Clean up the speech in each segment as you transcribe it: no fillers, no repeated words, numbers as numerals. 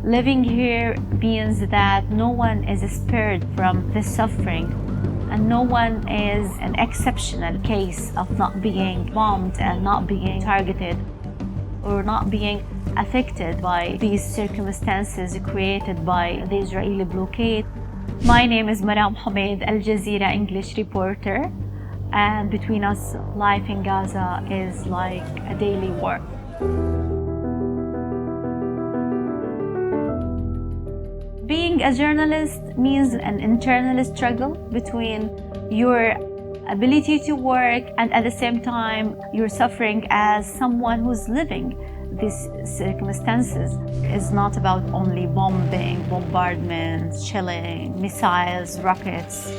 Living here means that no one is spared from this suffering, and no one is an exceptional case of not being bombed and not being targeted or not being affected by these circumstances created by the Israeli blockade. My name is Maram Humaid, Al Jazeera English reporter, and between us, life in Gaza is like a daily work. Being a journalist means an internal struggle between your ability to work and at the same time you're suffering as someone who's living these circumstances. It's not about only bombing, bombardments, shelling, missiles, rockets.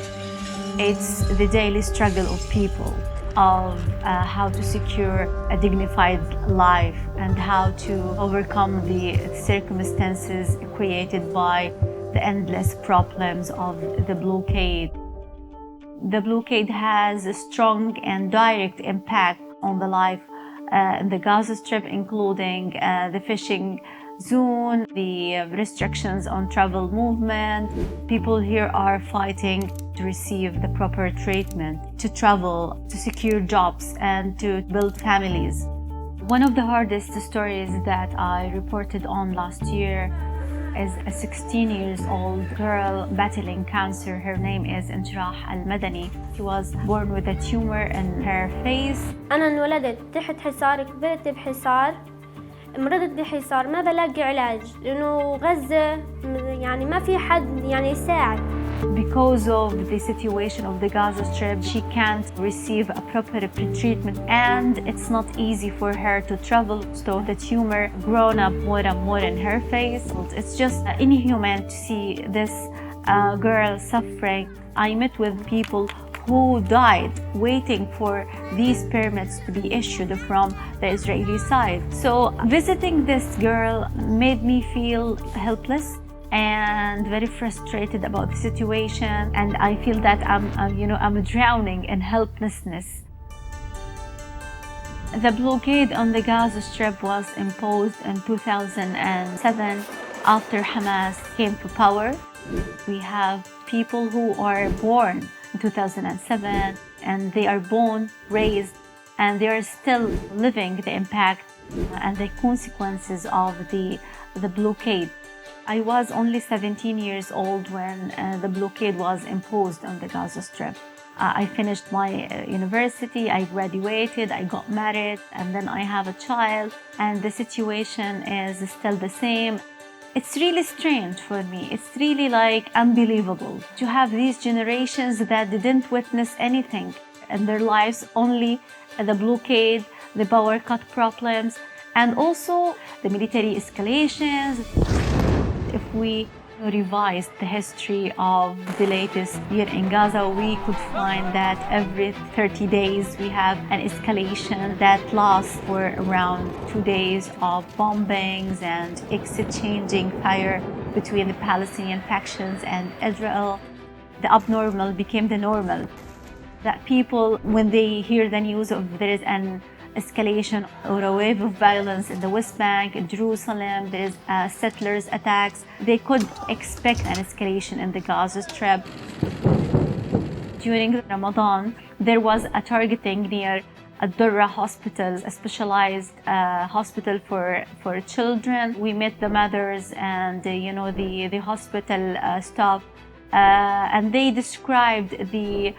It's the daily struggle of people, of how to secure a dignified life and how to overcome the circumstances created by the endless problems of the blockade. The blockade has a strong and direct impact on the life in the Gaza Strip, including the fishing zone, the restrictions on travel movement. People here are fighting to receive the proper treatment, to travel, to secure jobs, and to build families. One of the hardest stories that I reported on last year is a 16-year-old girl battling cancer. Her name is Al-Madani. She was born with a tumor in her face. أنا انولدت تحت حصار، كبرت بحصار، مرضت بحصار، ما بلاقي علاج لأنه غزة يعني ما في حد يعني يساعد. Because of the situation of the Gaza Strip, she can't receive a proper treatment, and it's not easy for her to travel. So the tumor grown up more and more in her face. It's just inhuman to see this girl suffering. I met with people who died waiting for these permits to be issued from the Israeli side. So visiting this girl made me feel helpless and very frustrated about the situation, and I feel that I'm drowning in helplessness. The blockade on the Gaza Strip was imposed in 2007 after Hamas came to power. We have people who are born in 2007 and they are born, raised, and they are still living the impact and the consequences of the blockade. I was only 17 years old when the blockade was imposed on the Gaza Strip. I finished my university, I graduated, I got married, and then I have a child, and the situation is still the same. It's really strange for me. It's really like unbelievable to have these generations that didn't witness anything in their lives, only the blockade, the power cut problems, and also the military escalations. If we revise the history of the latest year in Gaza, we could find that every 30 days we have an escalation that lasts for around 2 days of bombings and exchanging fire between the Palestinian factions and Israel. The abnormal became the normal. That people, when they hear the news of there is an escalation or a wave of violence in the West Bank, in Jerusalem, there is settlers attacks, they could expect an escalation in the Gaza Strip. During Ramadan, there was a targeting near Adora Hospital, a specialized hospital for children. We met the mothers and the hospital staff, and they described the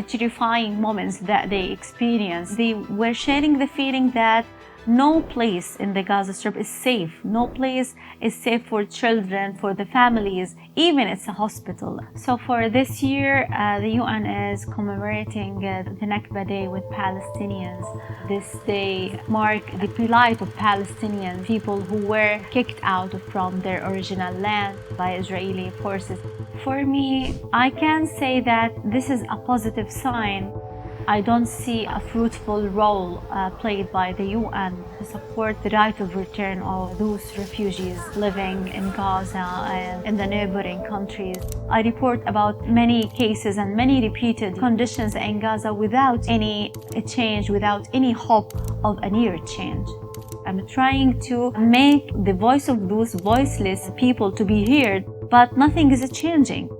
terrifying moments that they experienced. They were sharing the feeling that no place in the Gaza Strip is safe. No place is safe for children, for the families, even it's a hospital. So for this year, the UN is commemorating the Nakba Day with Palestinians. This day marks the plight of Palestinian people who were kicked out from their original land by Israeli forces. For me, I can say that this is a positive sign. I don't see a fruitful role played by the UN to support the right of return of those refugees living in Gaza and in the neighboring countries. I report about many cases and many repeated conditions in Gaza without any change, without any hope of a near change. I'm trying to make the voice of those voiceless people to be heard, but nothing is changing.